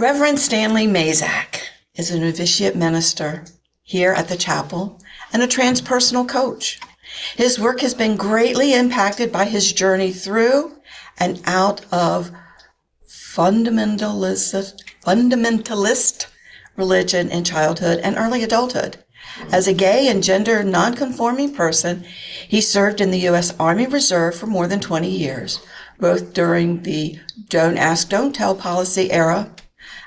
Reverend Stanley Maszczak is a Novitiate Minister here at the chapel and a transpersonal coach. His work has been greatly impacted by his journey through and out of fundamentalist religion in childhood and early adulthood. As a gay and gender nonconforming person, he served in the U.S. Army Reserve for more than 20 years, both during the Don't Ask, Don't Tell policy era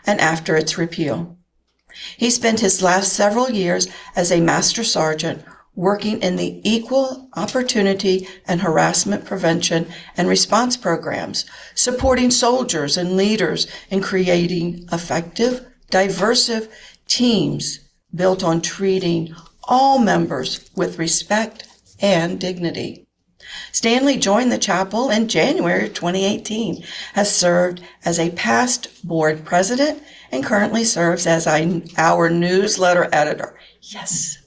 and after its repeal. He spent his last several years as a Master Sergeant working in the equal opportunity and harassment prevention and response programs, supporting soldiers and leaders in creating effective, diverse teams built on treating all members with respect and dignity. Stanley joined the chapel in January 2018, has served as a past board president, and currently serves as our newsletter editor. Yes.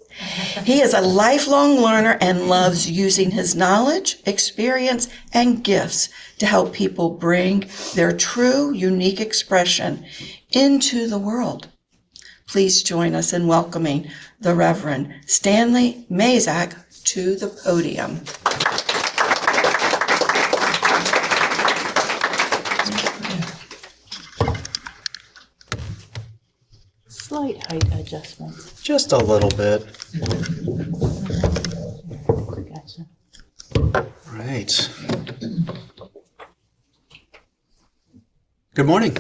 He is a lifelong learner and loves using his knowledge, experience, and gifts to help people bring their true, unique expression into the world. Please join us in welcoming the Reverend Stanley Maszczak to the podium. Slight height adjustment. Just a little bit. Gotcha. Right. Good morning.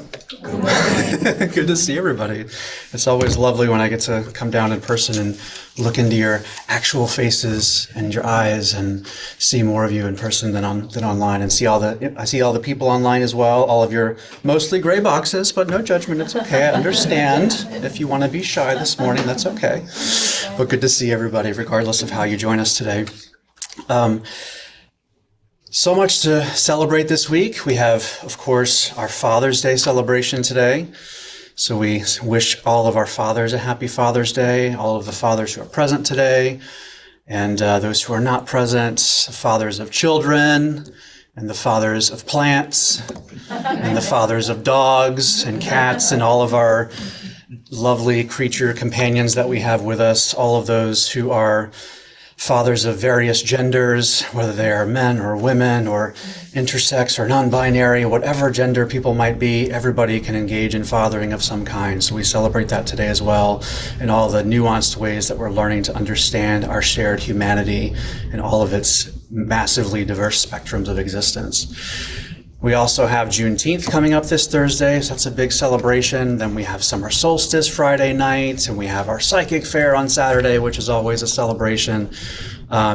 Good to see everybody. It's always lovely when I get to come down in person and look into your actual faces and your eyes and see more of you in person than online, and I see all the people online as well, all of your mostly gray boxes, but no judgment, it's okay. I understand. If you want to be shy this morning, that's okay. But good to see everybody, regardless of how you join us today. So much to celebrate this week. We have, of course, our Father's Day celebration today. So we wish all of our fathers a happy Father's Day, all of the fathers who are present today, and those who are not present, fathers of children, and the fathers of plants, and the fathers of dogs and cats, and all of our lovely creature companions that we have with us, all of those who are fathers of various genders, whether they are men or women or intersex or non-binary, whatever gender people might be, everybody can engage in fathering of some kind. So we celebrate that today as well, in all the nuanced ways that we're learning to understand our shared humanity and all of its massively diverse spectrums of existence. We also have Juneteenth coming up this Thursday, so that's a big celebration. Then we have Summer Solstice Friday night, and we have our Psychic Fair on Saturday, which is always a celebration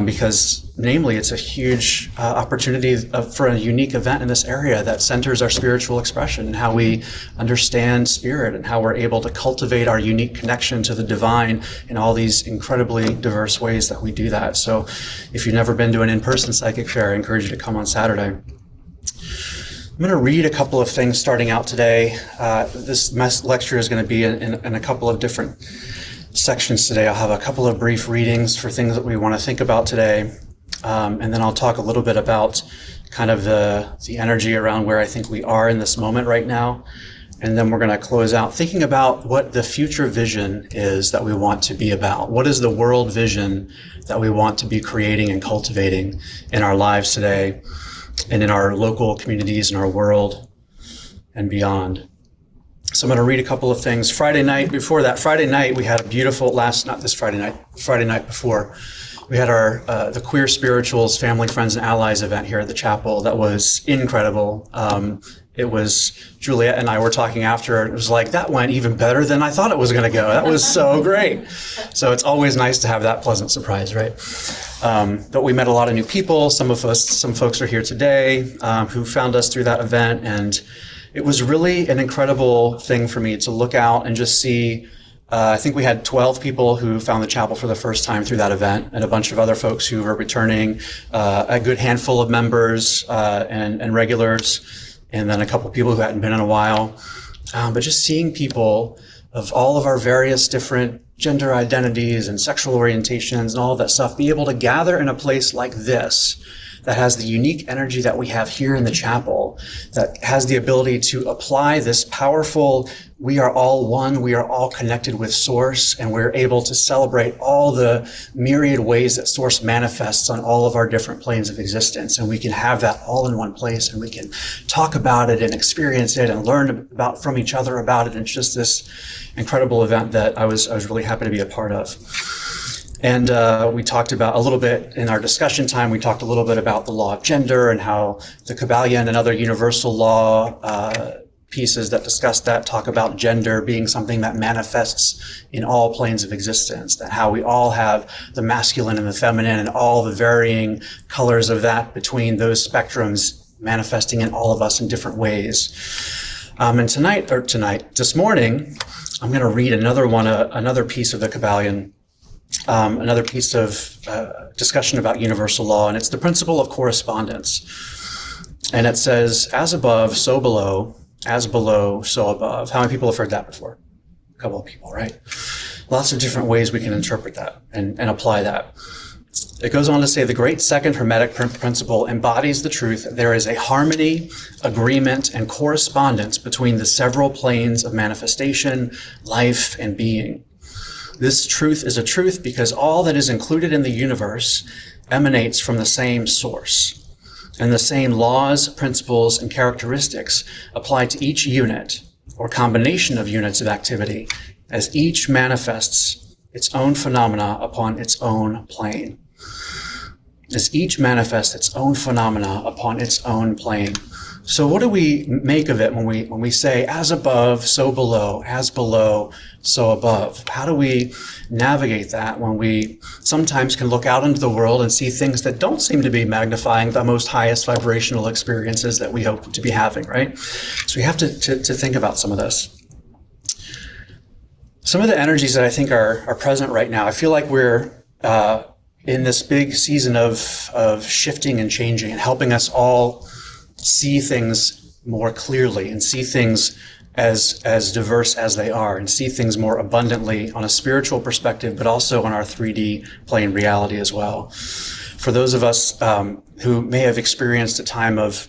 because, namely, it's a huge opportunity for a unique event in this area that centers our spiritual expression and how we understand spirit and how we're able to cultivate our unique connection to the divine in all these incredibly diverse ways that we do that. So if you've never been to an in-person Psychic Fair, I encourage you to come on Saturday. I'm going to read a couple of things starting out today. This lecture is going to be in a couple of different sections today. I'll have a couple of brief readings for things that we want to think about today. And then I'll talk a little bit about kind of the energy around where I think we are in this moment right now. And then we're going to close out thinking about what the future vision is that we want to be about. What is the world vision that we want to be creating and cultivating in our lives today, and in our local communities, in our world, and beyond. So I'm going to read a couple of things. Friday night we had a beautiful, Friday night before, we had our the Queer Spirituals Family, Friends, and Allies event here at the chapel. That was incredible. It was, Juliet and I were talking after, it was like, that went even better than I thought it was going to go. That was so great. So it's always nice to have that pleasant surprise, right? But we met a lot of new people. Some folks are here today who found us through that event. And it was really an incredible thing for me to look out and just see. I think we had 12 people who found the chapel for the first time through that event, and a bunch of other folks who were returning, a good handful of members and regulars, and then a couple people who hadn't been in a while. But just seeing people of all of our various different gender identities and sexual orientations and all of that stuff be able to gather in a place like this that has the unique energy that we have here in the chapel, that has the ability to apply this powerful, we are all one, we are all connected with Source, and we're able to celebrate all the myriad ways that Source manifests on all of our different planes of existence. And we can have that all in one place, and we can talk about it and experience it and learn about from each other about it. And it's just this incredible event that I was really happy to be a part of. And we talked about a little bit in our discussion time, we talked a little bit about the law of gender and how the Kabbalion and other universal law pieces that discuss that talk about gender being something that manifests in all planes of existence, that how we all have the masculine and the feminine and all the varying colors of that between those spectrums manifesting in all of us in different ways. And this morning, I'm going to read another piece of the Kabbalion, another piece of discussion about universal law, and it's the principle of correspondence. And it says, as above, so below, as below, so above. How many people have heard that before? A couple of people, right? Lots of different ways we can interpret that and apply that. It goes on to say, the great second Hermetic principle embodies the truth that there is a harmony, agreement, and correspondence between the several planes of manifestation, life, and being. This truth is a truth because all that is included in the universe emanates from the same source. And the same laws, principles, and characteristics apply to each unit or combination of units of activity as each manifests its own phenomena upon its own plane. As each manifests its own phenomena upon its own plane. So what do we make of it when we say, as above, so below, as below, so above? How do we navigate that when we sometimes can look out into the world and see things that don't seem to be magnifying the most highest vibrational experiences that we hope to be having, right? So we have to think about some of this. Some of the energies that I think are present right now, I feel like we're in this big season of shifting and changing and helping us all see things more clearly and see things as diverse as they are and see things more abundantly on a spiritual perspective, but also on our 3D plane reality as well. For those of us who may have experienced a time of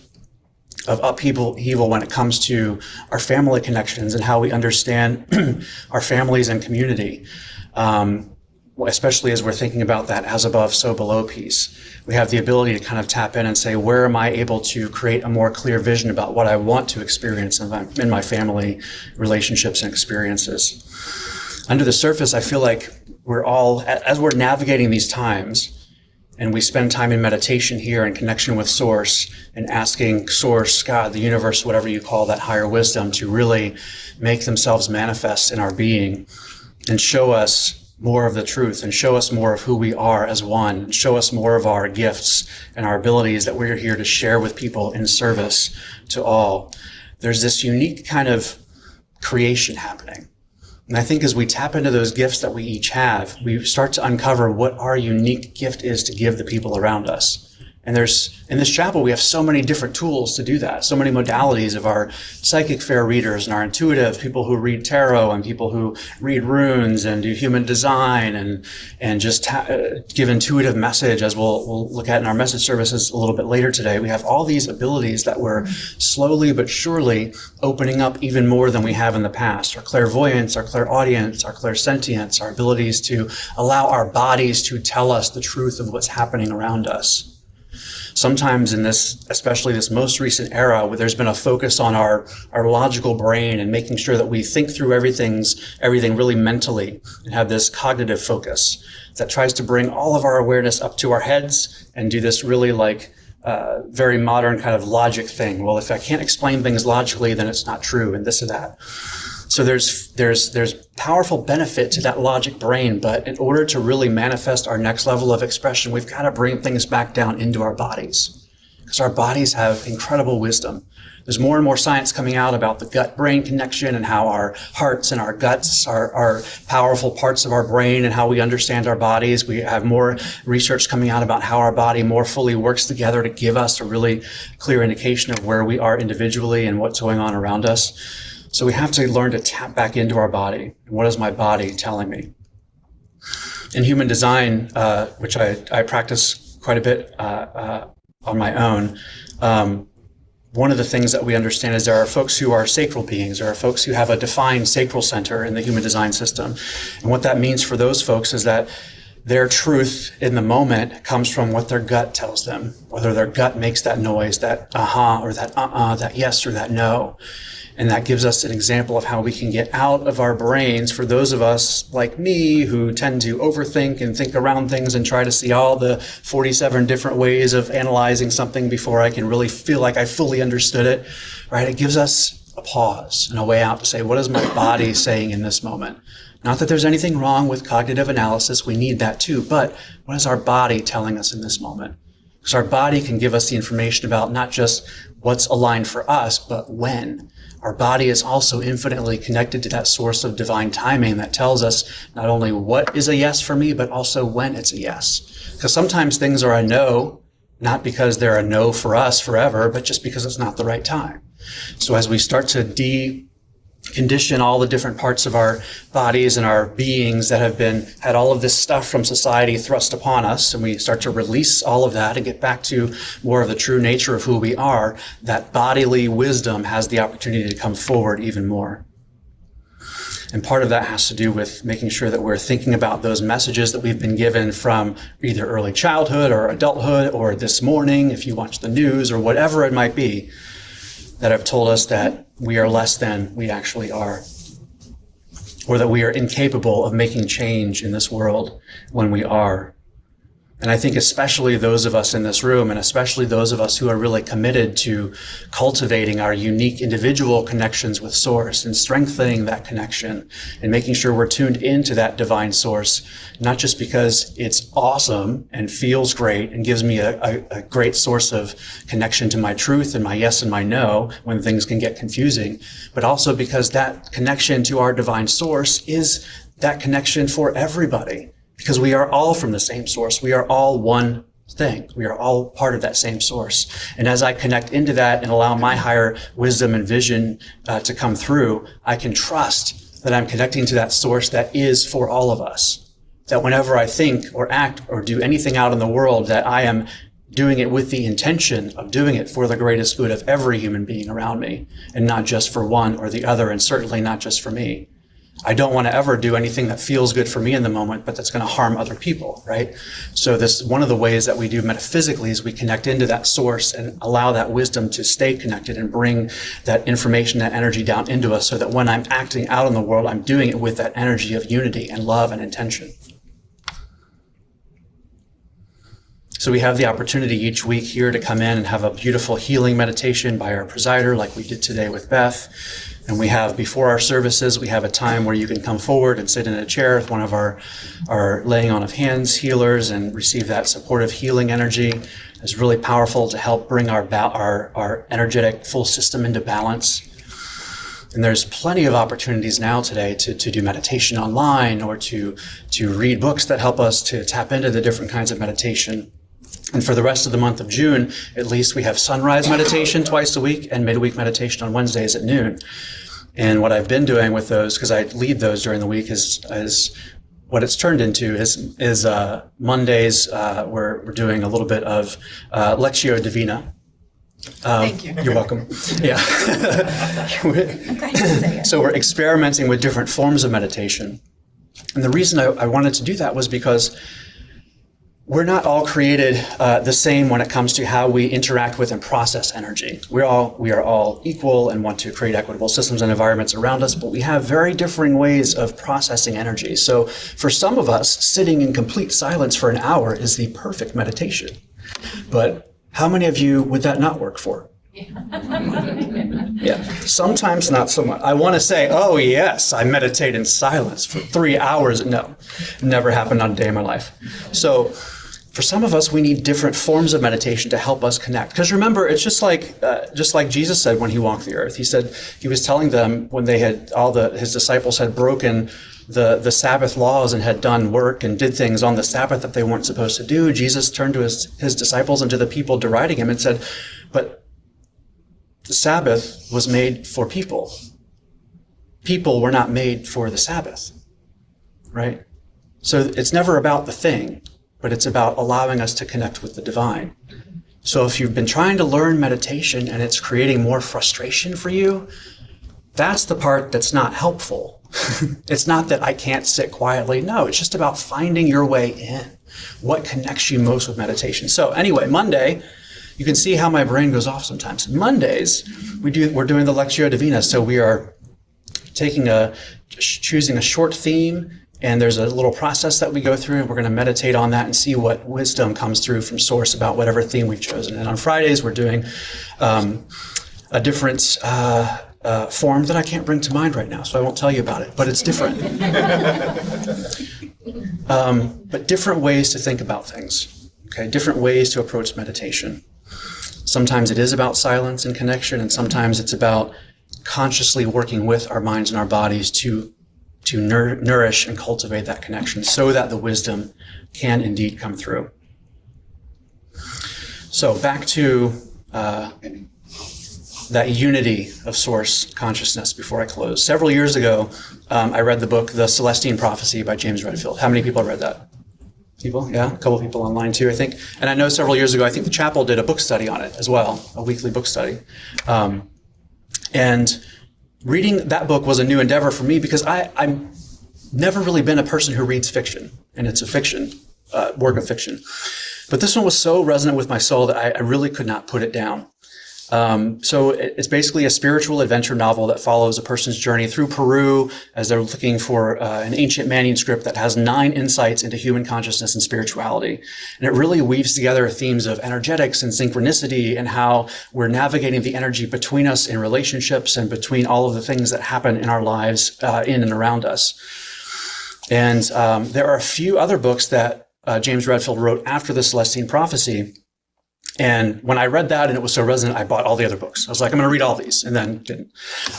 upheaval when it comes to our family connections and how we understand our families and community, especially as we're thinking about that as above, so below piece, we have the ability to kind of tap in and say, where am I able to create a more clear vision about what I want to experience in my family relationships and experiences? Under the surface, I feel like we're all, as we're navigating these times, and we spend time in meditation here in connection with Source and asking Source, God, the universe, whatever you call that higher wisdom, to really make themselves manifest in our being and show us more of the truth and show us more of who we are as one, and show us more of our gifts and our abilities that we're here to share with people in service to all. There's this unique kind of creation happening. And I think as we tap into those gifts that we each have, we start to uncover what our unique gift is to give the people around us. And in this chapel, we have so many different tools to do that, so many modalities of our psychic fair readers and our intuitive, people who read tarot and people who read runes and do human design and just give intuitive message, as we'll look at in our message services a little bit later today. We have all these abilities that we're slowly but surely opening up even more than we have in the past. Our clairvoyance, our clairaudience, our clairsentience, our abilities to allow our bodies to tell us the truth of what's happening around us. Sometimes in this, especially this most recent era, where there's been a focus on our logical brain and making sure that we think through everything really mentally and have this cognitive focus that tries to bring all of our awareness up to our heads and do this really very modern kind of logic thing. Well, if I can't explain things logically, then it's not true and this or that. So there's powerful benefit to that logic brain, but in order to really manifest our next level of expression, we've got to bring things back down into our bodies, because our bodies have incredible wisdom. There's more and more science coming out about the gut-brain connection and how our hearts and our guts are powerful parts of our brain and how we understand our bodies. We have more research coming out about how our body more fully works together to give us a really clear indication of where we are individually and what's going on around us. So we have to learn to tap back into our body. What is my body telling me? In human design, which I practice quite a bit on my own. One of the things that we understand is there are folks who are sacral beings. There are folks who have a defined sacral center in the human design system. And what that means for those folks is that their truth in the moment comes from what their gut tells them, whether their gut makes that noise, that aha, or that that yes, or that no. And that gives us an example of how we can get out of our brains for those of us like me who tend to overthink and think around things and try to see all the 47 different ways of analyzing something before I can really feel like I fully understood it, right? It gives us a pause and a way out to say, what is my body saying in this moment? Not that there's anything wrong with cognitive analysis, we need that too, but what is our body telling us in this moment? Because our body can give us the information about not just what's aligned for us, but when. Our body is also infinitely connected to that source of divine timing that tells us not only what is a yes for me, but also when it's a yes. Because sometimes things are a no, not because they're a no for us forever, but just because it's not the right time. So as we start to decondition all the different parts of our bodies and our beings that have had all of this stuff from society thrust upon us, and we start to release all of that and get back to more of the true nature of who we are, that bodily wisdom has the opportunity to come forward even more. And part of that has to do with making sure that we're thinking about those messages that we've been given from either early childhood or adulthood or this morning, if you watch the news or whatever it might be, that have told us that we are less than we actually are, or that we are incapable of making change in this world when we are. And I think especially those of us in this room, and especially those of us who are really committed to cultivating our unique individual connections with Source and strengthening that connection and making sure we're tuned into that divine source, not just because it's awesome and feels great and gives me a great source of connection to my truth and my yes and my no when things can get confusing, but also because that connection to our divine source is that connection for everybody. Because we are all from the same source. We are all one thing. We are all part of that same source. And as I connect into that and allow my higher wisdom and vision to come through, I can trust that I'm connecting to that source that is for all of us. That whenever I think or act or do anything out in the world, that I am doing it with the intention of doing it for the greatest good of every human being around me, and not just for one or the other, and certainly not just for me. I don't want to ever do anything that feels good for me in the moment, but that's going to harm other people, right? So this, one of the ways that we do metaphysically is we connect into that source and allow that wisdom to stay connected and bring that information, that energy down into us, so that when I'm acting out in the world, I'm doing it with that energy of unity and love and intention. So we have the opportunity each week here to come in and have a beautiful healing meditation by our presider, like we did today with Beth. And we have, before our services, we have a time where you can come forward and sit in a chair with one of our laying on of hands healers and receive that supportive healing energy. It's really powerful to help bring our energetic full system into balance. And there's plenty of opportunities now today to do meditation online or to read books that help us to tap into the different kinds of meditation. And for the rest of the month of June, at least, we have sunrise meditation twice a week and midweek meditation on Wednesdays at noon. And what I've been doing with those, because I lead those during the week, is what it's turned into is Mondays, we're doing a little bit of Lectio Divina. Thank you. You're welcome. Yeah. I'm glad you say it. So we're experimenting with different forms of meditation. And the reason I wanted to do that was because we're not all created the same when it comes to how we interact with and process energy. We are all equal and want to create equitable systems and environments around us, but we have very differing ways of processing energy. So for some of us, sitting in complete silence for an hour is the perfect meditation. But how many of you would that not work for? Yeah, sometimes not so much. I want to say, oh yes, I meditate in silence for 3 hours. No, never happened on a day in my life. So for some of us, we need different forms of meditation to help us connect. Because remember, it's just like Jesus said when he walked the earth. He said, he was telling them when they had, his disciples had broken the Sabbath laws and had done work and did things on the Sabbath that they weren't supposed to do. Jesus turned to his disciples and to the people deriding him and said, but the Sabbath was made for people. People were not made for the Sabbath, right? So it's never about the thing, but it's about allowing us to connect with the divine. So if you've been trying to learn meditation and it's creating more frustration for you, that's the part that's not helpful. It's not that I can't sit quietly. No, it's just about finding your way in. What connects you most with meditation? So anyway, Monday, you can see how my brain goes off sometimes. Mondays, we're doing the Lectio Divina. So we are choosing a short theme, and there's a little process that we go through, and we're going to meditate on that and see what wisdom comes through from Source about whatever theme we've chosen. And on Fridays, we're doing a different form that I can't bring to mind right now, so I won't tell you about it, but it's different. But different ways to think about things, okay? Different ways to approach meditation. Sometimes it is about silence and connection, and sometimes it's about consciously working with our minds and our bodies to nourish and cultivate that connection so that the wisdom can indeed come through. So back to that unity of Source consciousness before I close. Several years ago, I read the book, The Celestine Prophecy by James Redfield. How many people have read that? People? Yeah, a couple people online too, I think. And I know several years ago, I think the chapel did a book study on it as well, a weekly book study. And reading that book was a new endeavor for me because I've never really been a person who reads fiction, and it's a fiction, work of fiction. But this one was so resonant with my soul that I really could not put it down. So it's basically a spiritual adventure novel that follows a person's journey through Peru as they're looking for an ancient manuscript that has 9 insights into human consciousness and spirituality. And it really weaves together themes of energetics and synchronicity and how we're navigating the energy between us in relationships and between all of the things that happen in our lives in and around us. And there are a few other books that James Redfield wrote after the Celestine Prophecy. And when I read that and it was so resonant, I bought all the other books. I was like, I'm going to read all these, and then didn't.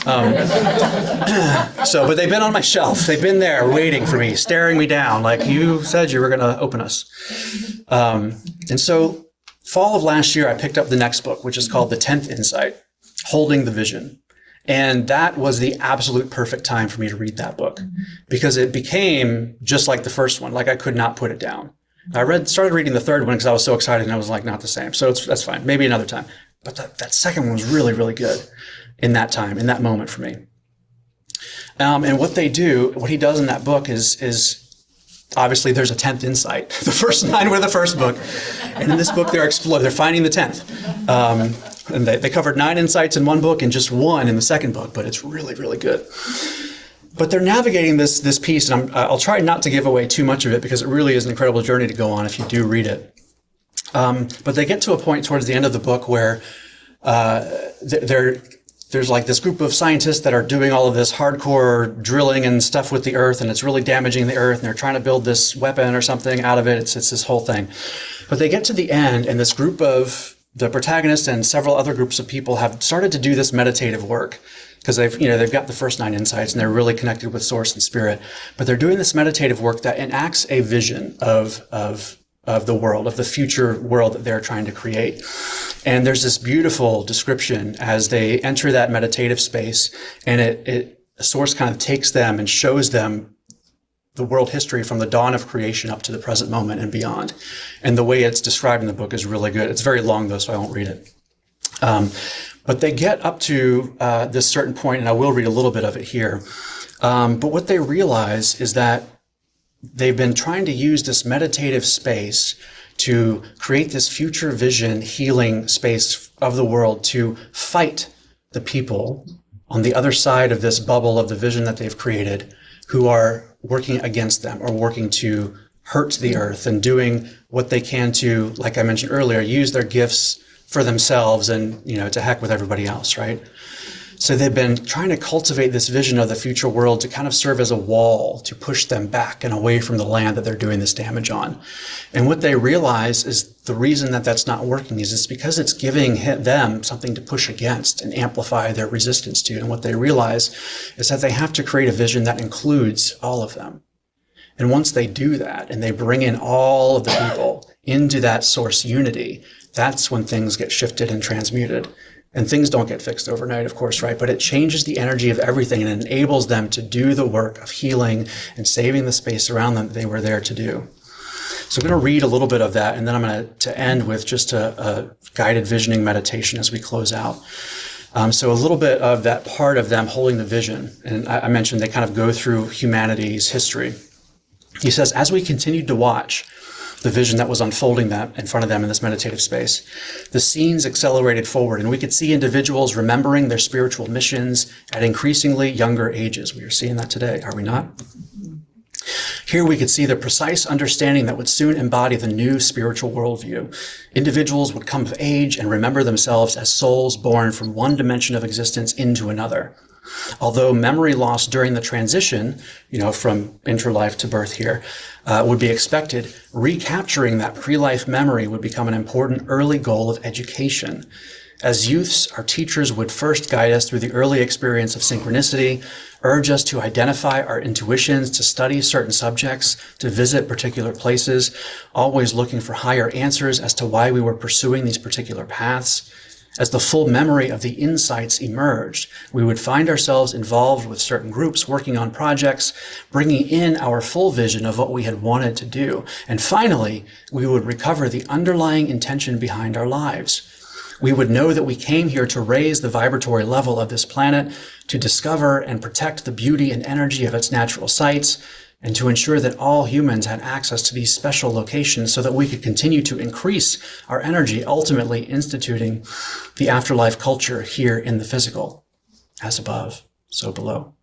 But they've been on my shelf. They've been there waiting for me, staring me down, like you said you were going to open us. And so fall of last year, I picked up the next book, which is called The 10th Insight, Holding the Vision. And that was the absolute perfect time for me to read that book because it became just like the first one. Like I could not put it down. I started reading the third one because I was so excited and I was like, not the same. So that's fine. Maybe another time. But that second one was really, really good in that time, in that moment for me. And what he does in that book is obviously there's a 10th insight. The first 9 were the first book. And in this book, they're finding the 10th. And they covered 9 insights in one book and just 1 in the second book, but it's really, really good. But they're navigating this piece, and I'll try not to give away too much of it because it really is an incredible journey to go on if you do read it. But they get to a point towards the end of the book where there's like this group of scientists that are doing all of this hardcore drilling and stuff with the earth, and it's really damaging the earth, and they're trying to build this weapon or something out of it. It's this whole thing. But they get to the end, and this group of the protagonists and several other groups of people have started to do this meditative work. Because they've got the first 9 insights and they're really connected with Source and Spirit, but they're doing this meditative work that enacts a vision of the world, of the future world that they're trying to create. And there's this beautiful description as they enter that meditative space, and Source kind of takes them and shows them the world history from the dawn of creation up to the present moment and beyond. And the way it's described in the book is really good. It's very long though, so I won't read it. But they get up to this certain point, and I will read a little bit of it here. But what they realize is that they've been trying to use this meditative space to create this future vision healing space of the world to fight the people on the other side of this bubble of the vision that they've created who are working against them or working to hurt the earth and doing what they can to, like I mentioned earlier, use their gifts for themselves and, to heck with everybody else, right? So they've been trying to cultivate this vision of the future world to kind of serve as a wall to push them back and away from the land that they're doing this damage on. And what they realize is the reason that that's not working is it's because it's giving them something to push against and amplify their resistance to. And what they realize is that they have to create a vision that includes all of them. And once they do that and they bring in all of the people into that Source unity, that's when things get shifted and transmuted. And things don't get fixed overnight, of course, right? But it changes the energy of everything and enables them to do the work of healing and saving the space around them that they were there to do. So I'm going to read a little bit of that, and then I'm going to end with just a guided visioning meditation as we close out. So a little bit of that part of them holding the vision, and I mentioned they kind of go through humanity's history. He says, as we continued to watch the vision that was unfolding that in front of them in this meditative space, the scenes accelerated forward, and we could see individuals remembering their spiritual missions at increasingly younger ages. We are seeing that today, are we not? Here we could see the precise understanding that would soon embody the new spiritual worldview. Individuals would come of age and remember themselves as souls born from one dimension of existence into another. Although memory loss during the transition, from interlife to birth here, would be expected, recapturing that pre-life memory would become an important early goal of education. As youths, our teachers would first guide us through the early experience of synchronicity, urge us to identify our intuitions, to study certain subjects, to visit particular places, always looking for higher answers as to why we were pursuing these particular paths. As the full memory of the insights emerged, we would find ourselves involved with certain groups, working on projects, bringing in our full vision of what we had wanted to do. And finally, we would recover the underlying intention behind our lives. We would know that we came here to raise the vibratory level of this planet, to discover and protect the beauty and energy of its natural sites, and to ensure that all humans had access to these special locations so that we could continue to increase our energy, ultimately instituting the afterlife culture here in the physical. As above, so below.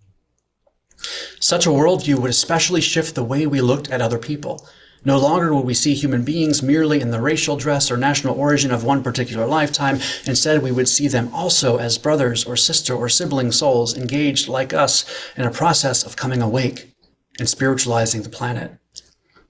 Such a worldview would especially shift the way we looked at other people. No longer will we see human beings merely in the racial dress or national origin of one particular lifetime. Instead, we would see them also as brothers or sister or sibling souls engaged like us in a process of coming awake and spiritualizing the planet.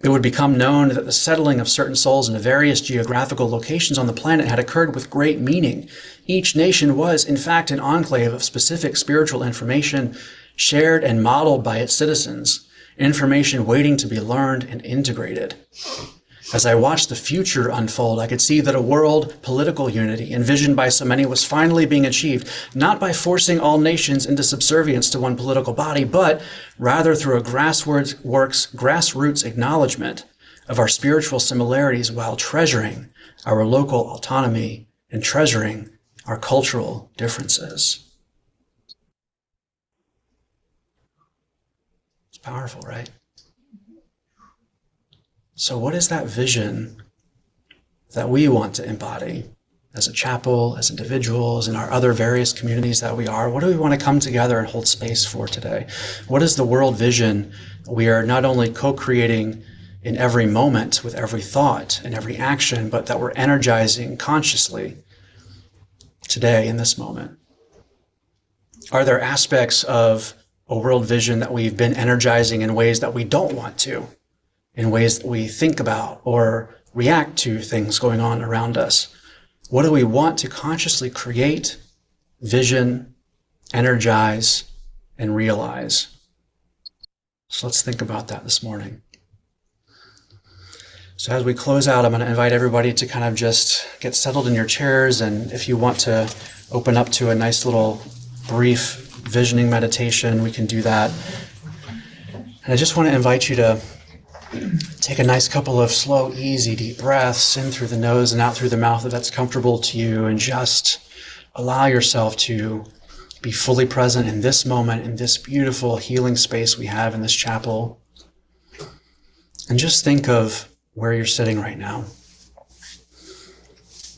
It would become known that the settling of certain souls into various geographical locations on the planet had occurred with great meaning. Each nation was, in fact, an enclave of specific spiritual information shared and modeled by its citizens. Information waiting to be learned and integrated. As I watched the future unfold, I could see that a world political unity envisioned by so many was finally being achieved, not by forcing all nations into subservience to one political body, but rather through a grassroots acknowledgement of our spiritual similarities while treasuring our local autonomy and treasuring our cultural differences. Powerful, right? So what is that vision that we want to embody as a chapel, as individuals, in our other various communities that we are? What do we want to come together and hold space for today? What is the world vision we are not only co-creating in every moment with every thought and every action, but that we're energizing consciously today in this moment? Are there aspects of a world vision that we've been energizing in ways that we don't want to, in ways that we think about or react to things going on around us? What do we want to consciously create, vision, energize, and realize? So let's think about that this morning. So as we close out, I'm going to invite everybody to kind of just get settled in your chairs, and if you want to open up to a nice little brief visioning meditation, we can do that. And I just want to invite you to take a nice couple of slow, easy, deep breaths in through the nose and out through the mouth if that's comfortable to you, and just allow yourself to be fully present in this moment, in this beautiful healing space we have in this chapel. And just think of where you're sitting right now.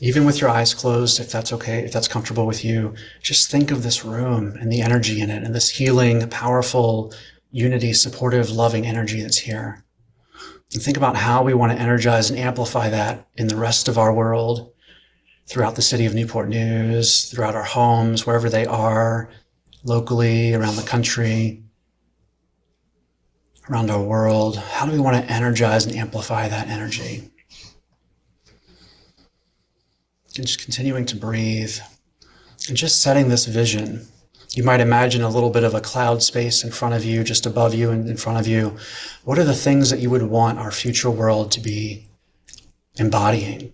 Even with your eyes closed, if that's okay, if that's comfortable with you, just think of this room and the energy in it and this healing, powerful, unity, supportive, loving energy that's here. And think about how we want to energize and amplify that in the rest of our world, throughout the city of Newport News, throughout our homes, wherever they are, locally, around the country, around our world. How do we want to energize and amplify that energy? And just continuing to breathe and just setting this vision. You might imagine a little bit of a cloud space in front of you, just above you and in front of you. What are the things that you would want our future world to be embodying?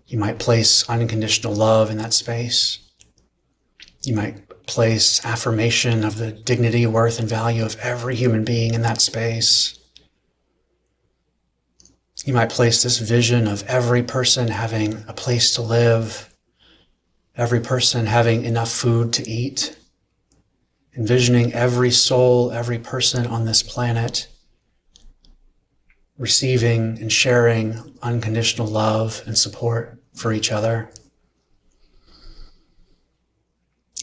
You might place unconditional love in that space. You might place affirmation of the dignity, worth, and value of every human being in that space. You might place this vision of every person having a place to live, every person having enough food to eat, envisioning every soul, every person on this planet receiving and sharing unconditional love and support for each other.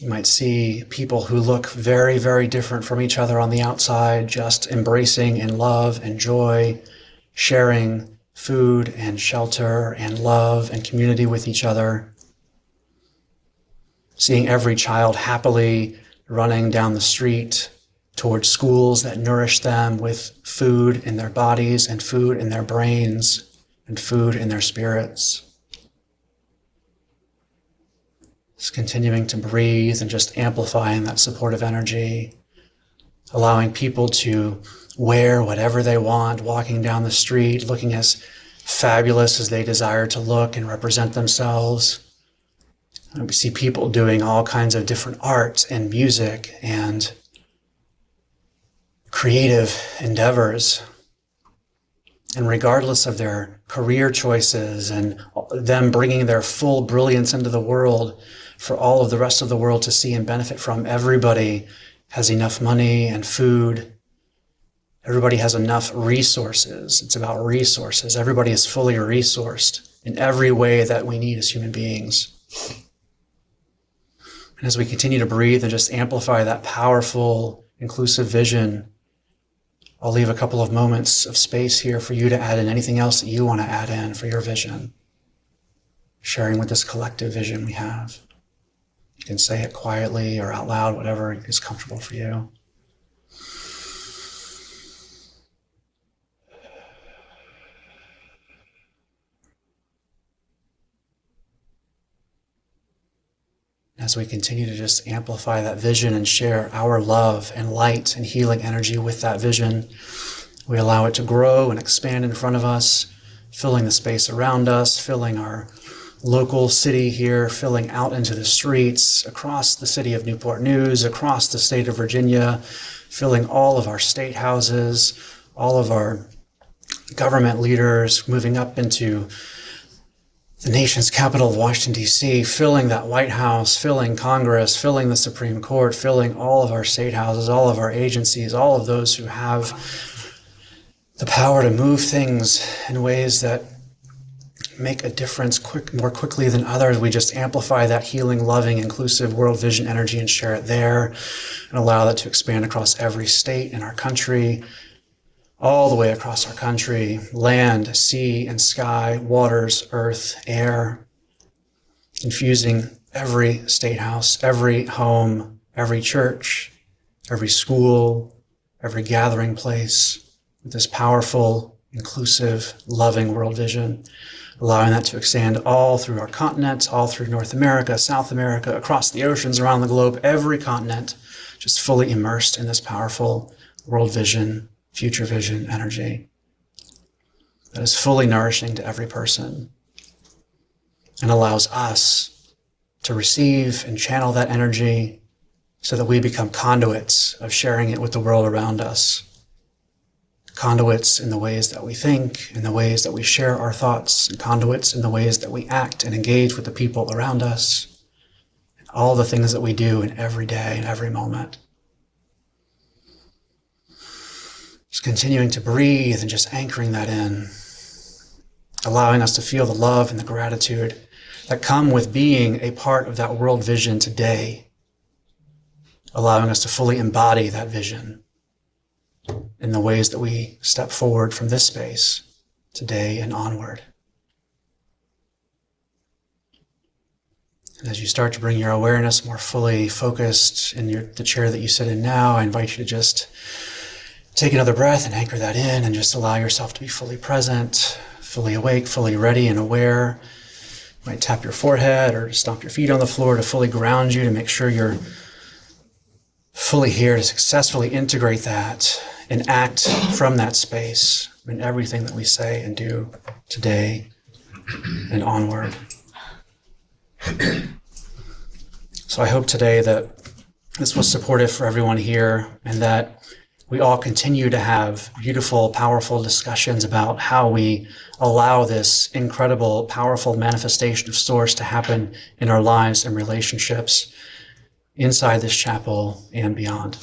You might see people who look very, very different from each other on the outside, just embracing in love and joy, sharing food and shelter and love and community with each other. Seeing every child happily running down the street towards schools that nourish them with food in their bodies and food in their brains and food in their spirits. Just continuing to breathe and just amplifying that supportive energy, allowing people to wear whatever they want, walking down the street, looking as fabulous as they desire to look and represent themselves. And we see people doing all kinds of different art and music and creative endeavors. And regardless of their career choices and them bringing their full brilliance into the world for all of the rest of the world to see and benefit from, everybody has enough money and food. Everybody has enough resources. It's about resources. Everybody is fully resourced in every way that we need as human beings. And as we continue to breathe and just amplify that powerful, inclusive vision, I'll leave a couple of moments of space here for you to add in anything else that you want to add in for your vision, sharing with this collective vision we have. You can say it quietly or out loud, whatever is comfortable for you. As we continue to just amplify that vision and share our love and light and healing energy with that vision, we allow it to grow and expand in front of us, filling the space around us, filling our local city here, filling out into the streets, across the city of Newport News, across the state of Virginia, filling all of our state houses, all of our government leaders, moving up into the nation's capital of Washington, D.C., filling that White House, filling Congress, filling the Supreme Court, filling all of our state houses, all of our agencies, all of those who have the power to move things in ways that make a difference more quickly than others. We just amplify that healing, loving, inclusive world vision energy and share it there and allow that to expand across every state in our country, all the way across our country, land, sea, and sky, waters, earth, air, infusing every state house, every home, every church, every school, every gathering place with this powerful, inclusive, loving world vision, allowing that to extend all through our continents, all through North America, South America, across the oceans, around the globe, every continent, just fully immersed in this powerful world vision, future vision energy that is fully nourishing to every person and allows us to receive and channel that energy so that we become conduits of sharing it with the world around us. Conduits in the ways that we think, in the ways that we share our thoughts, and conduits in the ways that we act and engage with the people around us, and all the things that we do in every day and every moment. Just continuing to breathe and just anchoring that in, allowing us to feel the love and the gratitude that come with being a part of that world vision today, allowing us to fully embody that vision in the ways that we step forward from this space today and onward. And as you start to bring your awareness more fully focused in the chair that you sit in now, I invite you to just take another breath and anchor that in and just allow yourself to be fully present, fully awake, fully ready and aware. You might tap your forehead or stomp your feet on the floor to fully ground you, to make sure you're fully here to successfully integrate that and act from that space in everything that we say and do today and onward. So I hope today that this was supportive for everyone here and that we all continue to have beautiful, powerful discussions about how we allow this incredible, powerful manifestation of Source to happen in our lives and relationships inside this chapel and beyond.